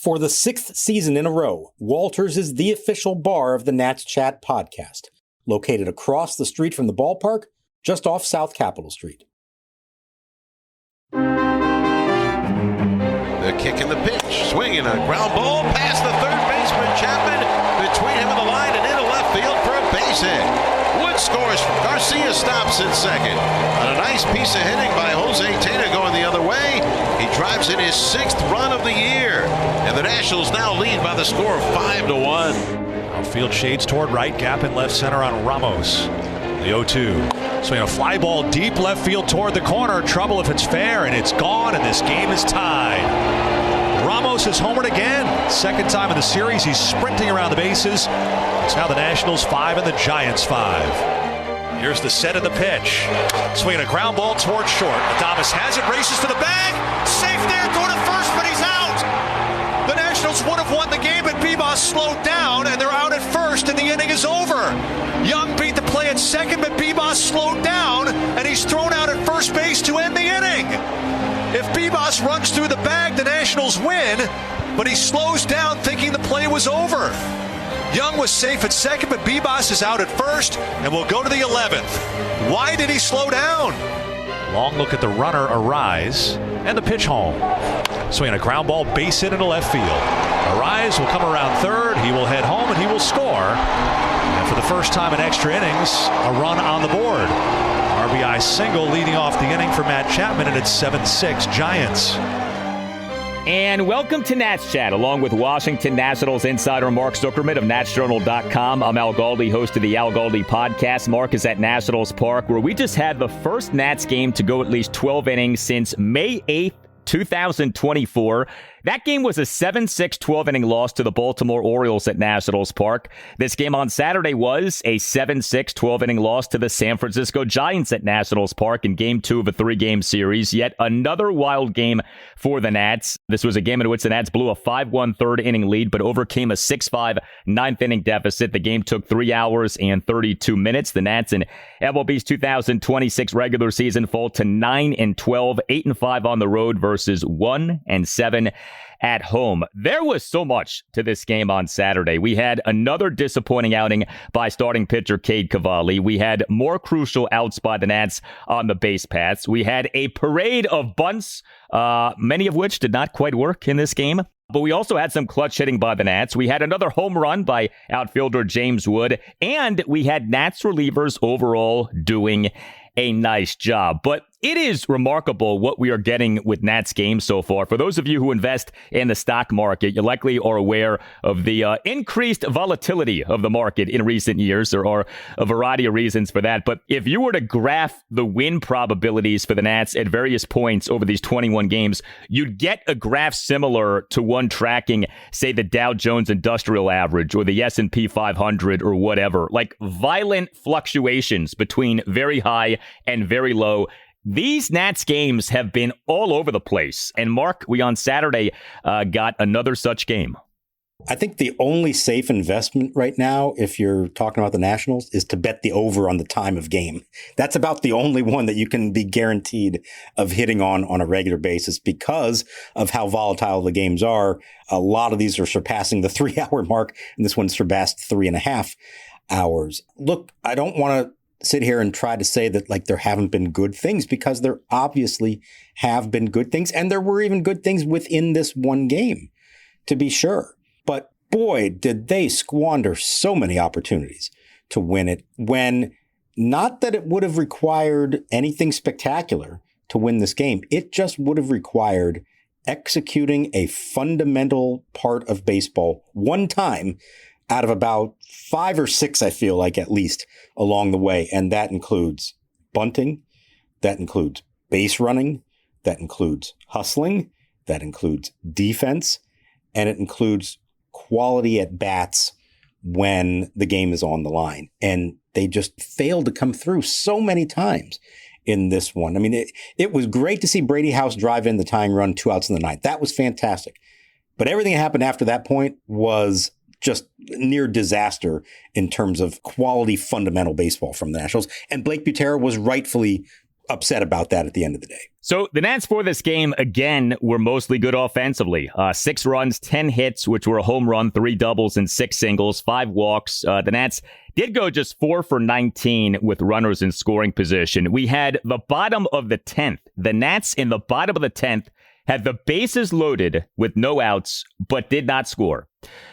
For the 6th season in a row, Walters is the official bar of the Nats Chat podcast, located across the street from the ballpark, just off South Capitol Street. The kick and the pitch, swinging a ground ball past the third baseman Chapman, between him and the line and into left field for a base hit. Wood scores. Garcia stops in second. On a nice piece of hitting by Jose Tena going the other way. He drives in his 6th run of the year. And the Nationals now lead by the score of 5-1. Outfield shades toward right, gap in left center on Ramos. The 0-2. Swinging a fly ball deep left field toward the corner. Trouble if it's fair, and it's gone, and this game is tied. Ramos is homered again. 2nd time in the series. He's sprinting around the bases. It's now the Nationals 5 and the Giants 5. Here's the set of the pitch. Swinging a ground ball toward short. Adames has it, races to the bag. Safe there, going to first, but he's out. The Nationals would have won the game, but Vivas slowed down, and they're out at first, and the inning is over. Young beat the play at second, but Vivas slowed down, and he's thrown out at first base to end the inning. If Vivas runs through the bag, the Nationals win, but he slows down thinking the play was over. Young was safe at second, but Vivas is out at first, and will go to the 11th. Why did he slow down? Long look at the runner Arise, and the pitch home. Swinging a ground ball base hit into left field. Arise will come around third, he will head home, and he will score. And for the first time in extra innings, a run on the board. RBI single leading off the inning for Matt Chapman, and it's 7-6 Giants. And welcome to Nats Chat, along with Washington Nationals insider Mark Zuckerman of NatsJournal.com. I'm Al Galdi, host of the Al Galdi podcast. Mark is at Nationals Park, where we just had the first Nats game to go at least 12 innings since May 8th, 2024. That game was a 7-6 12-inning loss to the Baltimore Orioles at Nationals Park. This game on Saturday was a 7-6 12-inning loss to the San Francisco Giants at Nationals Park in Game 2 of a 3-game series. Yet another wild game for the Nats. This was a game in which the Nats blew a 5-1 third-inning lead, but overcame a 6-5 ninth-inning deficit. The game took 3 hours and 32 minutes. The Nats in MLB's 2026 regular season fall to 9-12, 8-5 on the road versus 1-7 at home. There was so much to this game on Saturday. We had another disappointing outing by starting pitcher Cade Cavalli. We had more crucial outs by the Nats on the base paths. We had a parade of bunts, many of which did not quite work in this game. But we also had some clutch hitting by the Nats. We had another home run by outfielder James Wood. And we had Nats relievers overall doing a nice job. But it is remarkable what we are getting with Nats games so far. For those of you who invest in the stock market, you likely are aware of the increased volatility of the market in recent years. There are a variety of reasons for that. But if you were to graph the win probabilities for the Nats at various points over these 21 games, you'd get a graph similar to one tracking, say, the Dow Jones Industrial Average or the S&P 500 or whatever. Like violent fluctuations between very high and very low. These Nats games have been all over the place. And Mark, we on Saturday got another such game. I think the only safe investment right now, if you're talking about the Nationals, is to bet the over on the time of game. That's about the only one that you can be guaranteed of hitting on a regular basis because of how volatile the games are. A lot of these are surpassing the 3-hour mark, and this one surpassed 3.5 hours. Look, I don't want to sit here and try to say that like there haven't been good things, because there obviously have been good things. And there were even good things within this one game, to be sure. But boy, did they squander so many opportunities to win it, when not that it would have required anything spectacular to win this game. It just would have required executing a fundamental part of baseball one time out of about 5 or 6, I feel like, at least along the way. And that includes bunting, that includes base running, that includes hustling, that includes defense, and it includes quality at bats when the game is on the line. And they just failed to come through so many times in this one. I mean, it was great to see Brady House drive in the tying run 2 outs in the ninth. That was fantastic. But everything that happened after that point was just near disaster in terms of quality fundamental baseball from the Nationals. And Blake Butera was rightfully upset about that at the end of the day. So the Nats for this game, again, were mostly good offensively. 6 runs, 10 hits, which were a home run, 3 doubles and 6 singles, 5 walks. The Nats did go just 4 for 19 with runners in scoring position. We had the bottom of the 10th. The Nats in the bottom of the 10th had the bases loaded with no outs, but did not score.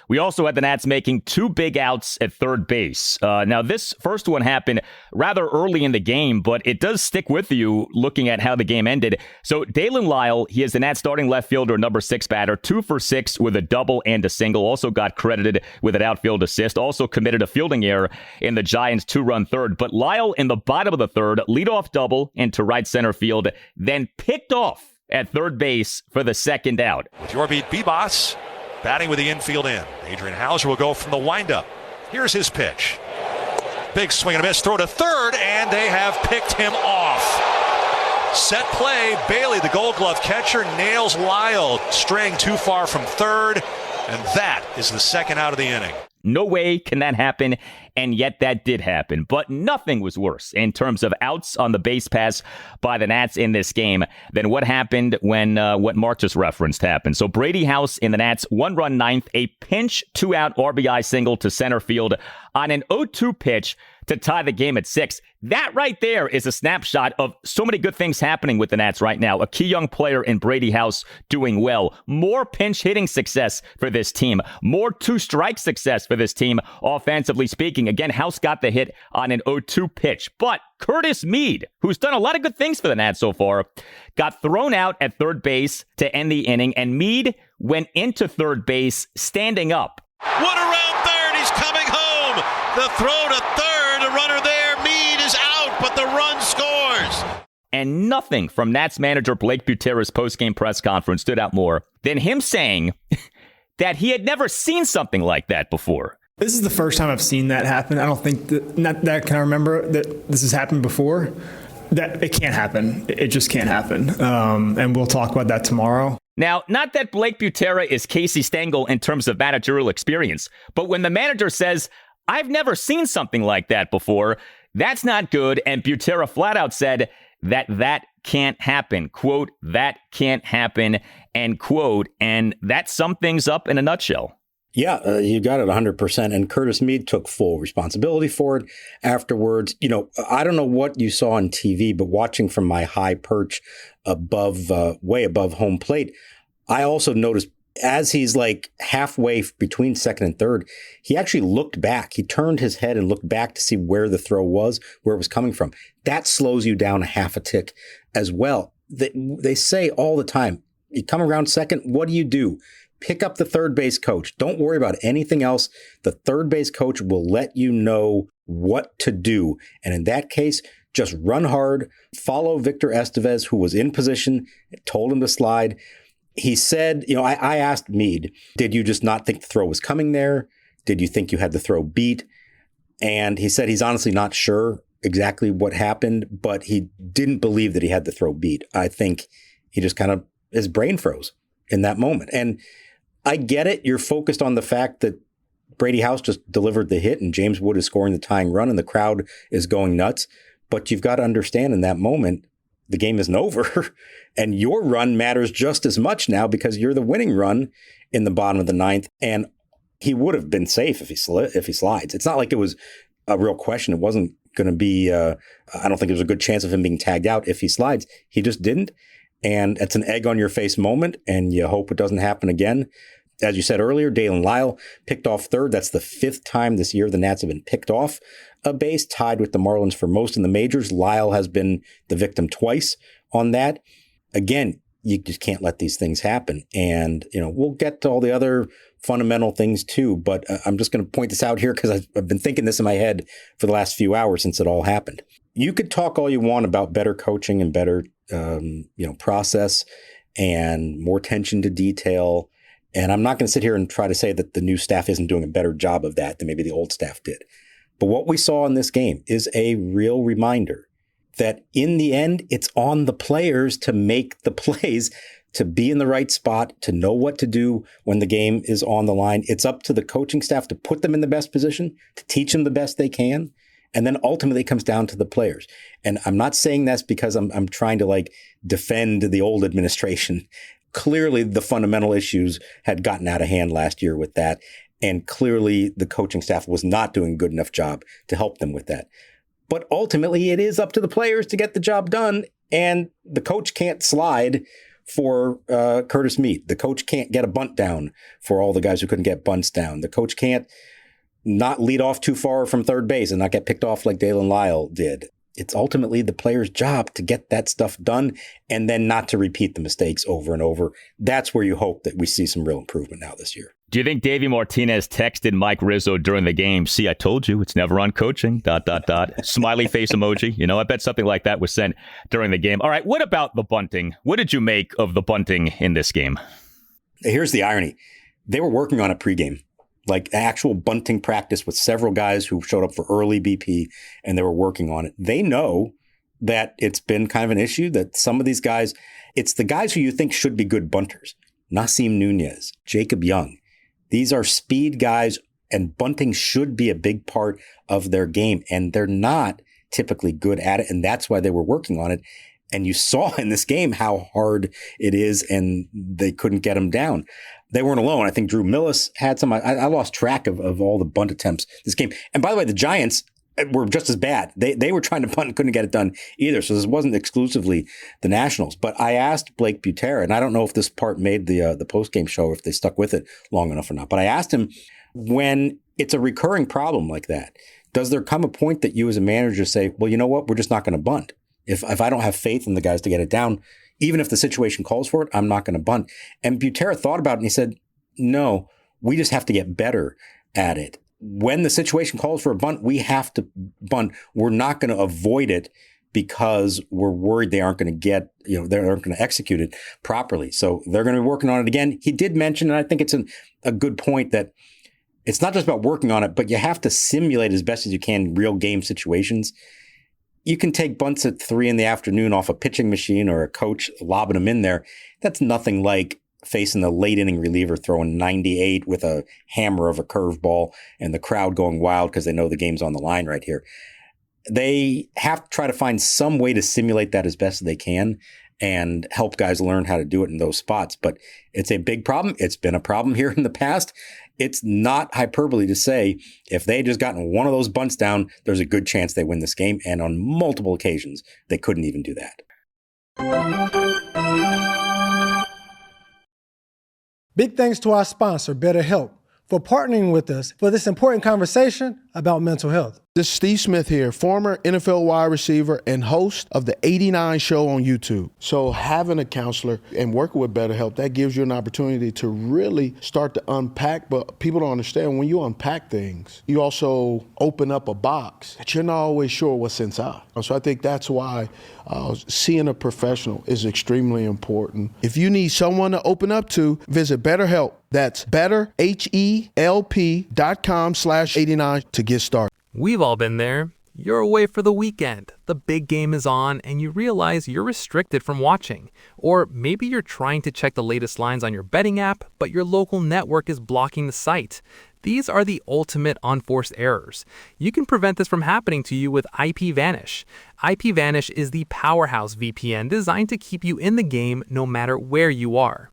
We also had the Nats making 2 big outs at third base. Now, this first one happened rather early in the game, but it does stick with you looking at how the game ended. So Dalen Lyle, he is the Nats starting left fielder, number 6 batter, 2 for 6 with a double and a single. Also got credited with an outfield assist. Also committed a fielding error in the Giants' 2-run third. But Lyle in the bottom of the third, leadoff double into right center field, then picked off at third base for the second out. Jorbit Vivas batting with the infield in. Adrian Hauser will go from the windup. Here's his pitch. Big swing and a miss. Throw to third, and they have picked him off. Set play. Bailey, the Gold Glove catcher, nails Lyle, straying too far from third, and that is the second out of the inning. No way can that happen, and yet that did happen. But nothing was worse in terms of outs on the base pass by the Nats in this game than what happened when what Mark just referenced happened. So Brady House in the Nats' 1-run ninth, a pinch 2-out RBI single to center field on an 0-2 pitch to tie the game at 6. That right there is a snapshot of so many good things happening with the Nats right now. A key young player in Brady House doing well. More pinch hitting success for this team. More 2-strike success for this team, offensively speaking. Again, House got the hit on an 0-2 pitch. But Curtis Mead, who's done a lot of good things for the Nats so far, got thrown out at third base to end the inning. And Mead went into third base standing up. One around third. He's coming home. The throw to third. A runner there. Mead is out, but the run scores. And nothing from Nats manager Blake Butera's postgame press conference stood out more than him saying that he had never seen something like that before. This is the first time I've seen that happen. I don't think that can I remember that this has happened before. That it can't happen. It just can't happen. And we'll talk about that tomorrow. Now, not that Blake Butera is Casey Stengel in terms of managerial experience, but when the manager says, "I've never seen something like that before," that's not good. And Butera flat out said that can't happen. Quote, "That can't happen," end quote. And that sums things up in a nutshell. Yeah, you got it 100%. And Curtis Mead took full responsibility for it afterwards. You know, I don't know what you saw on TV, but watching from my high perch above, way above home plate, I also noticed as he's like halfway between second and third, he actually looked back. He turned his head and looked back to see where the throw was, where it was coming from. That slows you down a half a tick as well. They say all the time, you come around second, what do? Pick up the third base coach. Don't worry about anything else. The third base coach will let you know what to do. And in that case, just run hard, follow Victor Estevez, who was in position, told him to slide. He said, you know, I asked Mead, did you just not think the throw was coming there? Did you think you had the throw beat? And he said he's honestly not sure exactly what happened, but he didn't believe that he had the throw beat. I think he just kind of, his brain froze in that moment. And I get it. You're focused on the fact that Brady House just delivered the hit and James Wood is scoring the tying run and the crowd is going nuts. But you've got to understand in that moment, the game isn't over and your run matters just as much now because you're the winning run in the bottom of the ninth. And he would have been safe if he slides. It's not like it was a real question. It wasn't going to be, I don't think there's a good chance of him being tagged out if he slides. He just didn't. And it's an egg on your face moment and you hope it doesn't happen again. As you said earlier, Dalen Lyle picked off third. That's the 5th time this year the Nats have been picked off a base, tied with the Marlins for most in the majors. Lyle has been the victim twice on that. Again, you just can't let these things happen. And, you know, we'll get to all the other fundamental things too, but I'm just going to point this out here because I've been thinking this in my head for the last few hours since it all happened. You could talk all you want about better coaching and better, process and more attention to detail. And I'm not going to sit here and try to say that the new staff isn't doing a better job of that than maybe the old staff did. But what we saw in this game is a real reminder that in the end, it's on the players to make the plays, to be in the right spot, to know what to do when the game is on the line. It's up to the coaching staff to put them in the best position, to teach them the best they can. And then ultimately it comes down to the players. And I'm not saying that's because I'm trying to like defend the old administration. Clearly the fundamental issues had gotten out of hand last year with that. And clearly the coaching staff was not doing a good enough job to help them with that. But ultimately it is up to the players to get the job done. And the coach can't slide for Curtis Mead. The coach can't get a bunt down for all the guys who couldn't get bunts down. The coach can't not lead off too far from third base and not get picked off like Dalen Lyle did. It's ultimately the player's job to get that stuff done and then not to repeat the mistakes over and over. That's where you hope that we see some real improvement now this year. Do you think Davey Martinez texted Mike Rizzo during the game, "See, I told you, it's never on coaching, ... Smiley face emoji. You know, I bet something like that was sent during the game. All right, what about the bunting? What did you make of the bunting in this game? Here's the irony. They were working on it pregame, like actual bunting practice with several guys who showed up for early BP, and they were working on it. They know that it's been kind of an issue that some of these guys, it's the guys who you think should be good bunters. Nasim Nunez, Jacob Young. These are speed guys, and bunting should be a big part of their game, and they're not typically good at it, and that's why they were working on it. And you saw in this game how hard it is, and they couldn't get them down. They weren't alone. I think Drew Millis had some. I lost track of all the bunt attempts this game. And by the way, the Giants were just as bad. They were trying to bunt and couldn't get it done either. So this wasn't exclusively the Nationals. But I asked Blake Butera, and I don't know if this part made the postgame show, if they stuck with it long enough or not. But I asked him, when it's a recurring problem like that, does there come a point that you as a manager say, well, you know what, we're just not going to bunt? If I don't have faith in the guys to get it down, even if the situation calls for it, I'm not going to bunt. And Butera thought about it and he said, no, we just have to get better at it. When the situation calls for a bunt, we have to bunt. We're not going to avoid it because we're worried they aren't going to get, they aren't going to execute it properly. So they're going to be working on it again. He did mention, and I think it's a good point, that it's not just about working on it, but you have to simulate as best as you can real game situations. You can take bunts at 3 p.m. off a pitching machine or a coach lobbing them in there. That's nothing like facing the late inning reliever throwing 98 with a hammer of a curveball and the crowd going wild because they know the game's on the line right here. They have to try to find some way to simulate that as best as they can and help guys learn how to do it in those spots. But it's a big problem. It's been a problem here in the past. It's not hyperbole to say if they had just gotten one of those bunts down, there's a good chance they win this game. And on multiple occasions, they couldn't even do that. Big thanks to our sponsor, BetterHelp, for partnering with us for this important conversation about mental health. This is Steve Smith here, former NFL wide receiver and host of the 89 show on YouTube. So having a counselor and working with BetterHelp, that gives you an opportunity to really start to unpack. But people don't understand, when you unpack things, you also open up a box that you're not always sure what's inside. So I think that's why seeing a professional is extremely important. If you need someone to open up to, visit BetterHelp. That's betterhelp.com/89 to get started. We've all been there. You're away for the weekend. The big game is on, and you realize you're restricted from watching. Or maybe you're trying to check the latest lines on your betting app, but your local network is blocking the site. These are the ultimate unforced errors. You can prevent this from happening to you with IPVanish. IPVanish is the powerhouse VPN designed to keep you in the game no matter where you are.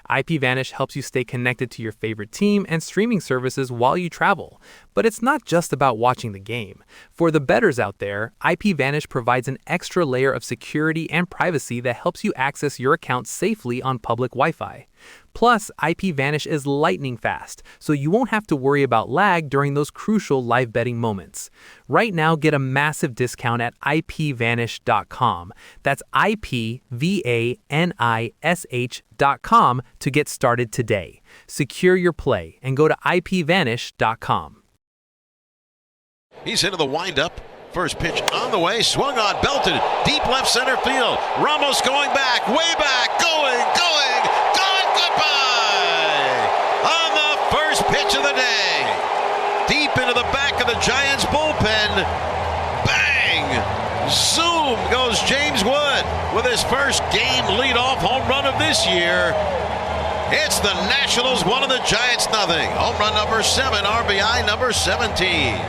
IPVanish helps you stay connected to your favorite team and streaming services while you travel. But it's not just about watching the game. For the bettors out there, IPVanish provides an extra layer of security and privacy that helps you access your account safely on public Wi-Fi. Plus, IPVanish is lightning fast, so you won't have to worry about lag during those crucial live betting moments. Right now, get a massive discount at IPVanish.com. That's IPVanish.com to get started today. Secure your play and go to IPVanish.com. He's into the windup. First pitch on the way, swung on, belted, deep left center field. Ramos going back, way back, going, gone, goodbye! On the first pitch of the day, deep into the back of the Giants bullpen, bang! Zoom goes James Wood with his first game leadoff home run of this year. It's the Nationals 1 and the Giants 0. Home run number 7, RBI number 17.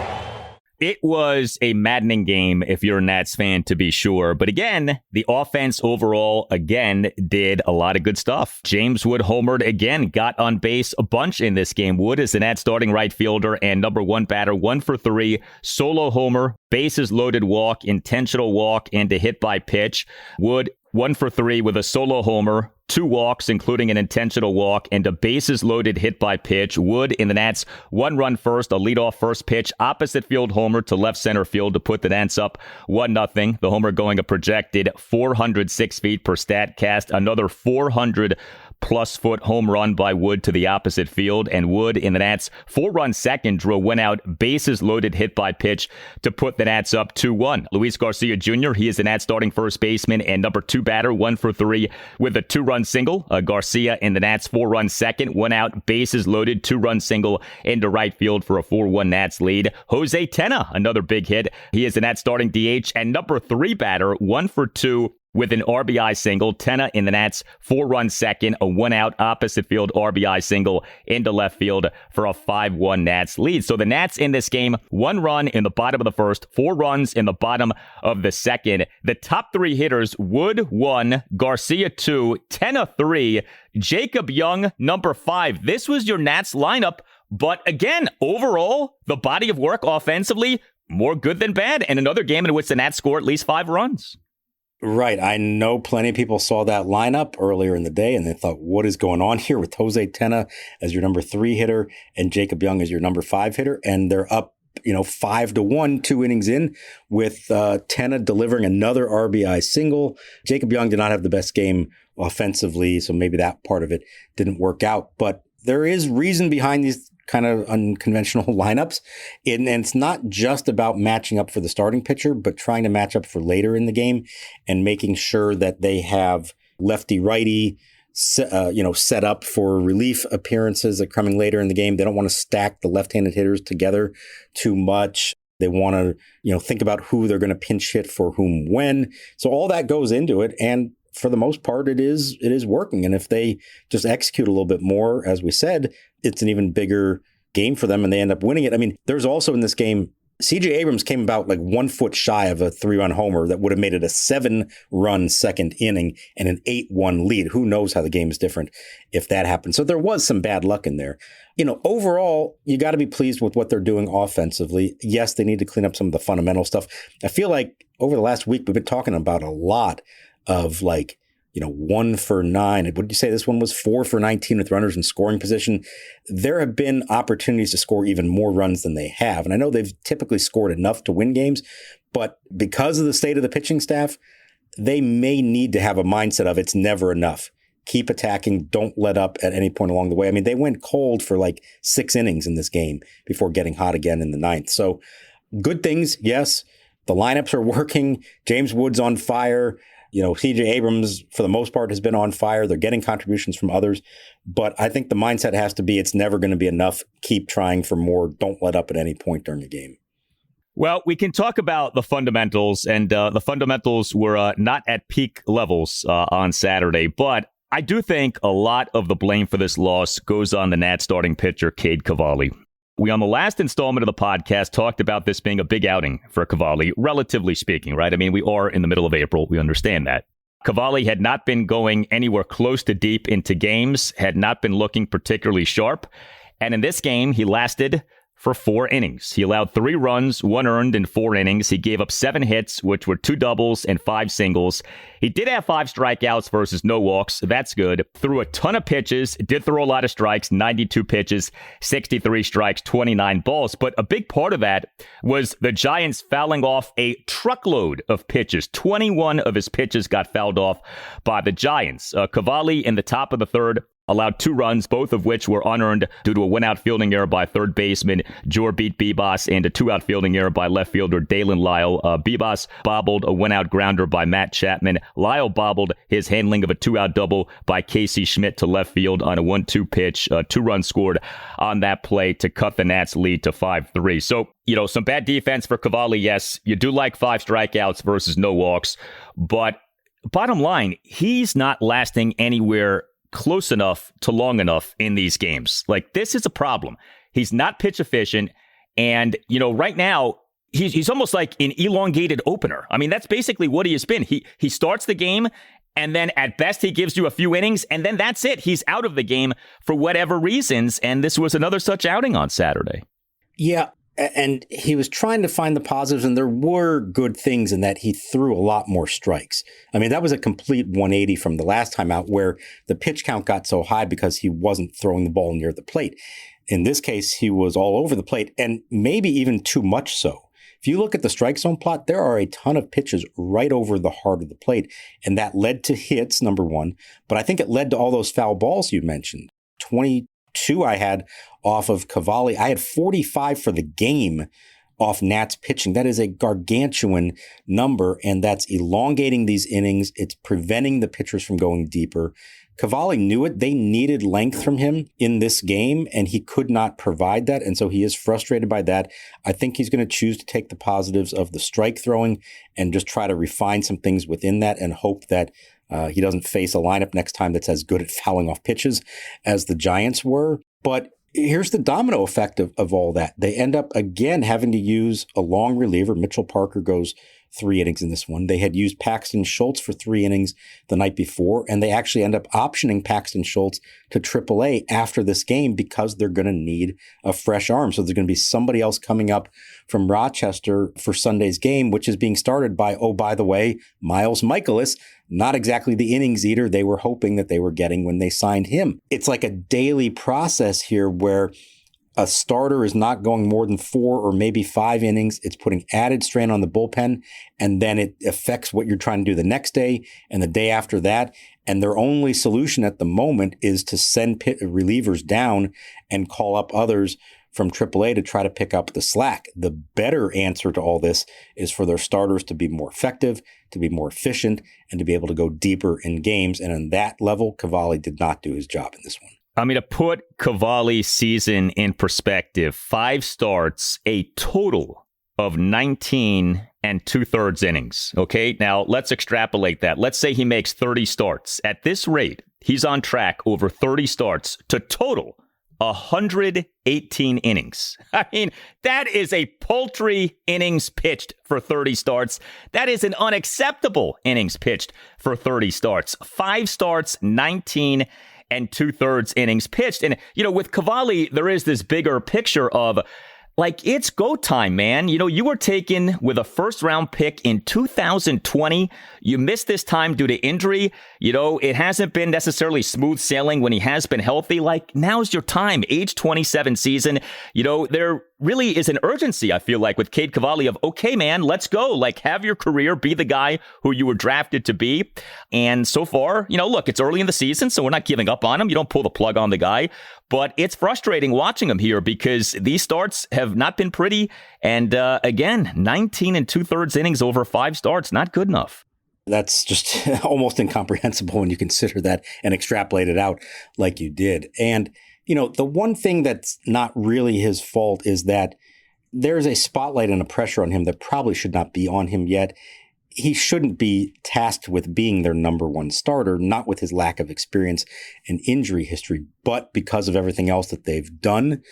It was a maddening game if you're a Nats fan, to be sure. But again, the offense overall, again, did a lot of good stuff. James Wood homered again, got on base a bunch in this game. Wood is the Nats starting right fielder and number one batter, 1 for 3, solo homer, bases loaded walk, intentional walk, and a hit by pitch. Wood 1 for 3 with a solo homer, 2 walks, including an intentional walk, and a bases loaded hit by pitch. Wood in the Nats 1 run first, a leadoff first pitch, opposite field homer to left center field to put the Nats up 1-0. The homer going a projected 406 feet per Statcast, another 400-plus foot home run by Wood to the opposite field, and Wood in the Nats 4-run second drew a one-out bases loaded hit by pitch to put the Nats up 2-1. Luis Garcia Jr., he is the Nats starting first baseman and number 2 batter, 1 for 3 with a 2-run single. Garcia in the Nats 4-run second, 1 out, bases loaded, 2-run single into right field for a 4-1 Nats lead. Jose Tena, another big hit. He is the Nats starting DH and number 3 batter, 1 for 2 with an RBI single. Tena in the Nats 4-run second, a 1-out opposite field RBI single into left field for a 5-1 Nats lead. So the Nats in this game, 1 run in the bottom of the first, 4 runs in the bottom of the second. The top 3 hitters, Wood 1, Garcia 2, Tena 3, Jacob Young number 5. This was your Nats lineup, but again, overall, the body of work offensively, more good than bad, and another game in which the Nats score at least 5 runs. Right. I know plenty of people saw that lineup earlier in the day and they thought, what is going on here with Jose Tena as your number 3 hitter and Jacob Young as your number 5 hitter? And they're up, 5-1, 2 innings in, with Tena delivering another RBI single. Jacob Young did not have the best game offensively, so maybe that part of it didn't work out. But there is reason behind these kind of unconventional lineups. And it's not just about matching up for the starting pitcher, but trying to match up for later in the game and making sure that they have lefty-righty, set up for relief appearances that are coming later in the game. They don't want to stack the left-handed hitters together too much. They want to, think about who they're going to pinch hit for whom when. So all that goes into it. And for the most part, it is working. And if they just execute a little bit more, as we said, it's an even bigger game for them and they end up winning it. I mean, there's also in this game, C.J. Abrams came about like 1 foot shy of a 3-run homer that would have made it a 7-run second inning and an 8-1 lead. Who knows how the game is different if that happens. So there was some bad luck in there. Overall, you got to be pleased with what they're doing offensively. Yes, they need to clean up some of the fundamental stuff. I feel like over the last week, we've been talking about a lot of 1 for 9. What did you say? This one was 4 for 19 with runners in scoring position. There have been opportunities to score even more runs than they have. And I know they've typically scored enough to win games, but because of the state of the pitching staff, they may need to have a mindset of it's never enough. Keep attacking. Don't let up at any point along the way. I mean, they went cold for 6 innings in this game before getting hot again in the 9th. So good things. Yes. The lineups are working. James Wood's on fire. C.J. Abrams, for the most part, has been on fire. They're getting contributions from others. But I think the mindset has to be it's never going to be enough. Keep trying for more. Don't let up at any point during the game. Well, we can talk about the fundamentals, and the fundamentals were not at peak levels on Saturday. But I do think a lot of the blame for this loss goes on the Nats starting pitcher, Cade Cavalli. We, on the last installment of the podcast, talked about this being a big outing for Cavalli, relatively speaking, right? I mean, we are in the middle of April. We understand that. Cavalli had not been going anywhere close to deep into games, had not been looking particularly sharp. And in this game, he lasted for 4 innings. He allowed 3 runs, 1 earned in 4 innings. He gave up 7 hits, which were 2 doubles and 5 singles. He did have 5 strikeouts versus no walks. That's good. Threw a ton of pitches, did throw a lot of strikes, 92 pitches, 63 strikes, 29 balls. But a big part of that was the Giants fouling off a truckload of pitches. 21 of his pitches got fouled off by the Giants. Cavalli in the top of the 3rd allowed 2 runs, both of which were unearned due to a one-out fielding error by third baseman Jorbit Vivas and a 2-out fielding error by left fielder Dalen Lyle. Vivas bobbled a one-out grounder by Matt Chapman. Lyle bobbled his handling of a 2-out double by Casey Schmidt to left field on a 1-2 pitch. 2 runs scored on that play to cut the Nats lead to 5-3. So, some bad defense for Cavalli, yes. You do like 5 strikeouts versus no walks. But bottom line, he's not lasting anywhere close enough to long enough in these games. This is a problem. He's not pitch efficient. And, right now, he's almost like an elongated opener. I mean, that's basically what he has been. He starts the game, and then at best he gives you a few innings, and then that's it. He's out of the game for whatever reasons, and this was another such outing on Saturday. Yeah, and he was trying to find the positives, and there were good things in that he threw a lot more strikes. I mean, that was a complete 180 from the last time out where the pitch count got so high because he wasn't throwing the ball near the plate. In this case, he was all over the plate, and maybe even too much so. If you look at the strike zone plot, there are a ton of pitches right over the heart of the plate, and that led to hits, number one, but I think it led to all those foul balls you mentioned. 22 I had off of Cavalli. I had 45 for the game off Nats pitching. That is a gargantuan number, and that's elongating these innings. It's preventing the pitchers from going deeper. Cavalli knew it. They needed length from him in this game, and he could not provide that. And so he is frustrated by that. I think he's going to choose to take the positives of the strike throwing and just try to refine some things within that and hope that he doesn't face a lineup next time that's as good at fouling off pitches as the Giants were. But here's the domino effect of all that. They end up, again, having to use a long reliever. Mitchell Parker goes 3 innings in this one. They had used Paxton Schultz for 3 innings the night before, and they actually end up optioning Paxton Schultz to AAA after this game because they're going to need a fresh arm. So there's going to be somebody else coming up from Rochester for Sunday's game, which is being started by, oh, by the way, Miles Mikolas, not exactly the innings eater they were hoping that they were getting when they signed him. It's like a daily process here where a starter is not going more than 4 or maybe 5 innings. It's putting added strain on the bullpen, and then it affects what you're trying to do the next day and the day after that. And their only solution at the moment is to send relievers down and call up others from AAA to try to pick up the slack. The better answer to all this is for their starters to be more effective, to be more efficient, and to be able to go deeper in games. And on that level, Cavalli did not do his job in this one. I mean, to put Cavalli's season in perspective, 5 starts, a total of 19 2/3 innings. Okay, now let's extrapolate that. Let's say he makes 30 starts. At this rate, he's on track over 30 starts to total 118 innings. I mean, that is a paltry innings pitched for 30 starts. That is an unacceptable innings pitched for 30 starts. 5 starts, 19 2/3 innings pitched. And, you know, with Cavalli, there is this bigger picture of, like, it's go time, man. You know, you were taken with a first-round pick in 2020. You missed this time due to injury. You know, it hasn't been necessarily smooth sailing when he has been healthy. Like, now's your time. Age 27 season. You know, there really is an urgency, I feel like, with Cade Cavalli of, okay, man, let's go. Like, have your career, be the guy who you were drafted to be. And so far, you know, look, it's early in the season, so we're not giving up on him. You don't pull the plug on the guy. But it's frustrating watching him here because these starts have not been pretty. And again, 19 2/3 innings over 5 starts, not good enough. That's just almost incomprehensible when you consider that and extrapolate it out like you did. And, you know, the one thing that's not really his fault is that there's a spotlight and a pressure on him that probably should not be on him yet. He shouldn't be tasked with being their number one starter, not with his lack of experience and injury history, but because of everything else that they've done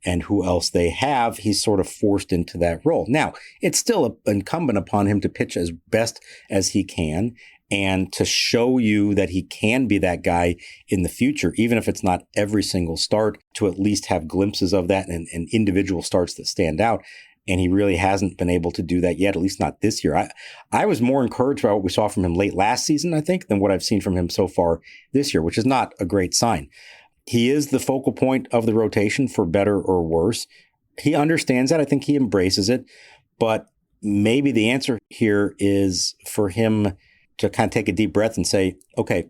and who else they have, he's sort of forced into that role. Now, it's still incumbent upon him to pitch as best as he can and to show you that he can be that guy in the future, even if it's not every single start, to at least have glimpses of that and individual starts that stand out. And he really hasn't been able to do that yet, at least not this year. I was more encouraged by what we saw from him late last season, I think, than what I've seen from him so far this year, which is not a great sign. He is the focal point of the rotation for better or worse. He understands that. I think he embraces it. But maybe the answer here is for him to kind of take a deep breath and say, okay,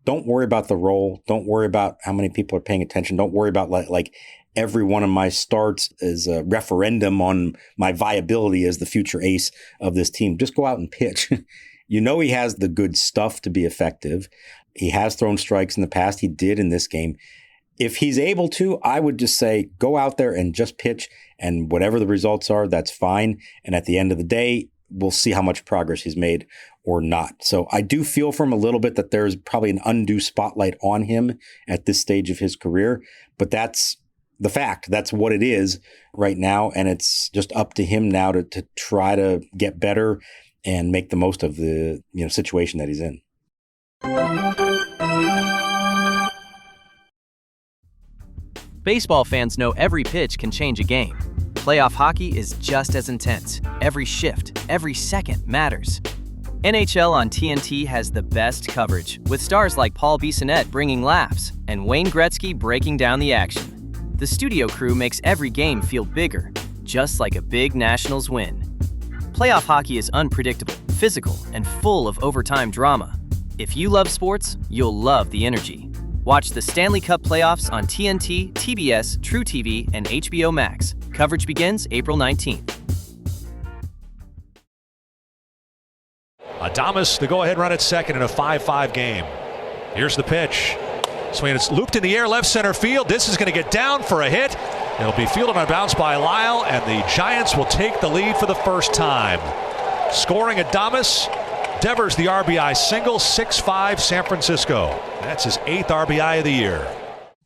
don't worry about the role. Don't worry about how many people are paying attention. Don't worry about like every one of my starts is a referendum on my viability as the future ace of this team. Just go out and pitch. You know he has the good stuff to be effective. He has thrown strikes in the past. He did in this game. If he's able to, I would just say, go out there and just pitch, and whatever the results are, that's fine. And at the end of the day, we'll see how much progress he's made or not. So I do feel for him a little bit that there's probably an undue spotlight on him at this stage of his career, but that's the fact. That's what it is right now. And it's just up to him now to try to get better and make the most of the situation that he's in. Baseball fans know every pitch can change a game. Playoff hockey is just as intense. Every shift, every second matters. NHL on TNT has the best coverage, with stars like Paul Bissonnette bringing laughs and Wayne Gretzky breaking down the action. The studio crew makes every game feel bigger, just like a big Nationals win. Playoff hockey is unpredictable, physical, and full of overtime drama. If you love sports, you'll love the energy. Watch the Stanley Cup playoffs on TNT, TBS, True TV, and HBO Max. Coverage begins April 19th. Adames, the go-ahead run at second in a 5-5 game. Here's the pitch. Swing, it's looped in the air, left center field. This is going to get down for a hit. It'll be fielded on a bounce by Lyle, and the Giants will take the lead for the first time. Scoring Adames, Devers the RBI single, 6-5 San Francisco. That's his 8th RBI of the year.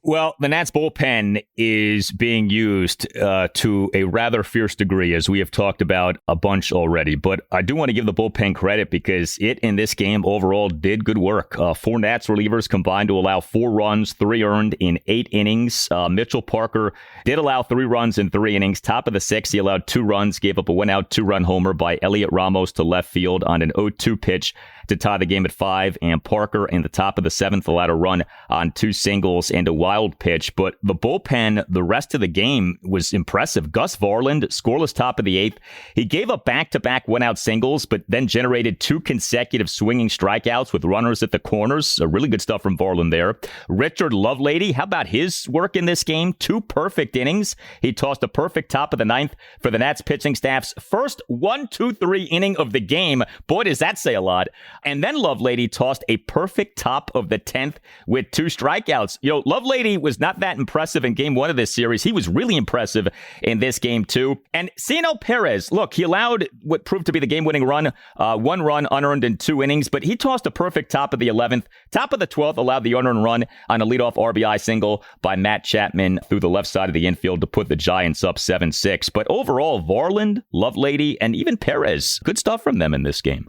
Well, the Nats bullpen is being used to a rather fierce degree, as we have talked about a bunch already. But I do want to give the bullpen credit because it, in this game, overall did good work. 4 Nats relievers combined to allow 4 runs, 3 earned in 8 innings. Mitchell Parker did allow 3 runs in 3 innings. Top of the 6th, he allowed 2 runs, gave up a 1-out, 2-run homer by Elliot Ramos to left field on an 0-2 pitch to tie the game at 5, and Parker in the top of the 7th allowed a run on 2 singles and a wild pitch. But the bullpen, the rest of the game was impressive. Gus Varland, scoreless top of the 8th. He gave up back-to-back 1-out singles, but then generated 2 consecutive swinging strikeouts with runners at the corners. Really good stuff from Varland there. Richard Lovelady, how about his work in this game? 2 perfect innings. He tossed a perfect top of the 9th for the Nats pitching staff's first 1-2-3 inning of the game. Boy, does that say a lot. And then Lovelady tossed a perfect top of the 10th with 2 strikeouts. Lovelady was not that impressive in game 1 of this series. He was really impressive in this game, too. And Cionel Perez, look, he allowed what proved to be the game-winning run, 1 run unearned in 2 innings, but he tossed a perfect top of the 11th. Top of the 12th allowed the unearned run on a leadoff RBI single by Matt Chapman through the left side of the infield to put the Giants up 7-6. But overall, Varland, Lovelady, and even Perez, good stuff from them in this game.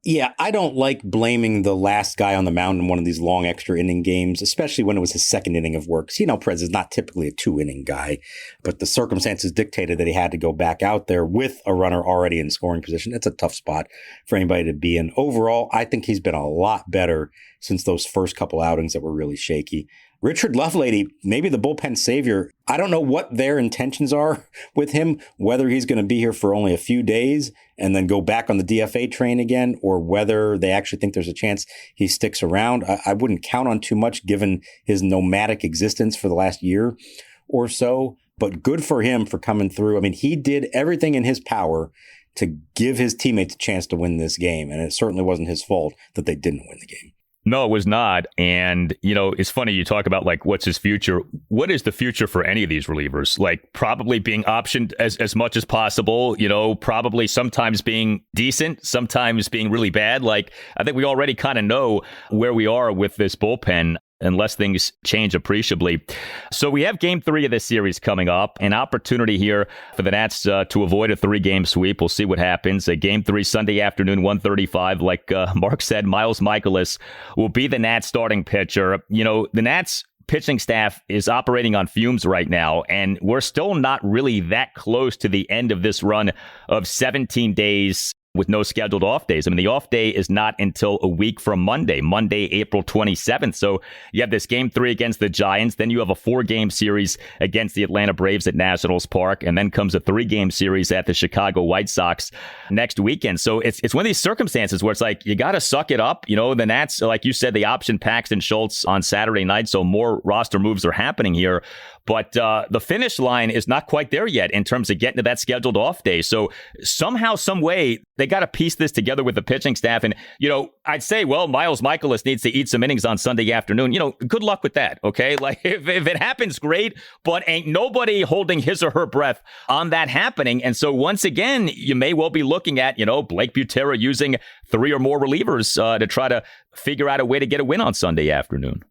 Yeah, I don't like blaming the last guy on the mound in one of these long extra inning games, especially when it was his 2nd inning of work. Perez is not typically a 2-inning guy, but the circumstances dictated that he had to go back out there with a runner already in scoring position. It's a tough spot for anybody to be in. Overall, I think he's been a lot better since those first couple outings that were really shaky. Richard Lovelady, maybe the bullpen savior. I don't know what their intentions are with him, whether he's going to be here for only a few days and then go back on the DFA train again, or whether they actually think there's a chance he sticks around. I wouldn't count on too much given his nomadic existence for the last year or so, but good for him for coming through. I mean, he did everything in his power to give his teammates a chance to win this game, and it certainly wasn't his fault that they didn't win the game. No, it was not. And, it's funny you talk about what's his future. What is the future for any of these relievers? Probably being optioned as much as possible, probably sometimes being decent, sometimes being really bad. I think we already kind of know where we are with this bullpen, unless things change appreciably. So we have game 3 of this series coming up, an opportunity here for the Nats to avoid a 3-game sweep. We'll see what happens. Game 3 Sunday afternoon, 1:35. Like Mark said, Miles Mikolas will be the Nats starting pitcher. The Nats pitching staff is operating on fumes right now, and we're still not really that close to the end of this run of 17 days with no scheduled off days. I mean, the off day is not until a week from Monday, April 27th. So you have this game 3 against the Giants. Then you have a 4-game series against the Atlanta Braves at Nationals Park. And then comes a 3-game series at the Chicago White Sox next weekend. So it's one of these circumstances where it's you got to suck it up. The Nats, like you said, they optioned Paxton Schultz on Saturday night. So more roster moves are happening here. But the finish line is not quite there yet in terms of getting to that scheduled off day. So somehow, some way, they got to piece this together with the pitching staff. And, I'd say, Miles Mikolas needs to eat some innings on Sunday afternoon. Good luck with that, okay? If it happens, great, but ain't nobody holding his or her breath on that happening. And so once again, you may well be looking at, Blake Butera using 3 or more relievers to try to figure out a way to get a win on Sunday afternoon.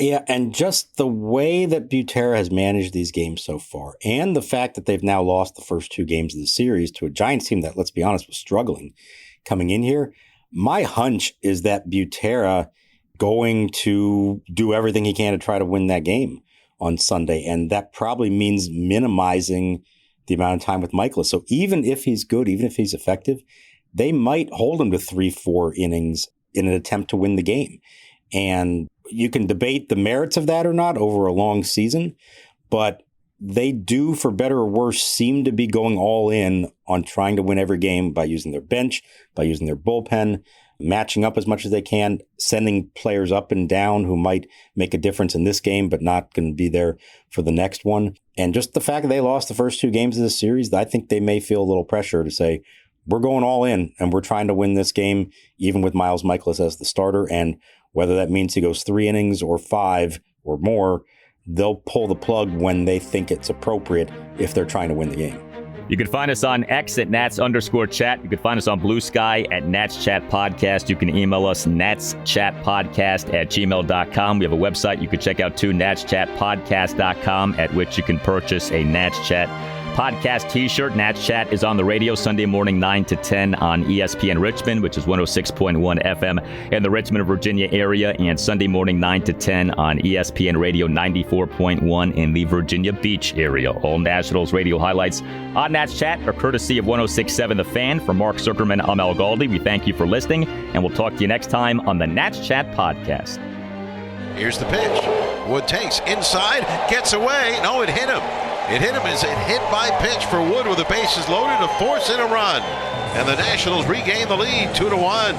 Yeah, and just the way that Butera has managed these games so far, and the fact that they've now lost the first 2 games of the series to a Giants team that, let's be honest, was struggling coming in here. My hunch is that Butera going to do everything he can to try to win that game on Sunday, and that probably means minimizing the amount of time with Mikolas. So even if he's good, even if he's effective, they might hold him to 3-4 innings in an attempt to win the game. And you can debate the merits of that or not over a long season, but they do, for better or worse, seem to be going all in on trying to win every game by using their bench, by using their bullpen, matching up as much as they can, sending players up and down who might make a difference in this game but not going to be there for the next one. And just the fact that they lost the first 2 games of this series, I think they may feel a little pressure to say, we're going all in and we're trying to win this game, even with Miles Mikolas as the starter. And whether that means he goes 3 innings or 5 or more, they'll pull the plug when they think it's appropriate if they're trying to win the game. You can find us on X at Nats_chat. You can find us on Blue Sky at Nats Chat Podcast. You can email us natschatpodcast@gmail.com. We have a website you can check out too, natschatpodcast.com, at which you can purchase a Nats Chat podcast t-shirt. Nats Chat is on the radio Sunday morning 9 to 10 on ESPN Richmond, which is 106.1 FM in the Richmond, Virginia area, and Sunday morning 9 to 10 on ESPN Radio 94.1 in the Virginia Beach area. All Nationals radio highlights on Nats Chat are courtesy of 106.7 The Fan. For Mark Zuckerman, I'm Al Galdi. We thank you for listening, and we'll talk to you next time on the Nats Chat Podcast. Here's the pitch. Wood takes inside, gets away. No, it hit him. It hit him as it hit by pitch for Wood with the bases loaded to force in a run. And the Nationals regain the lead 2-1.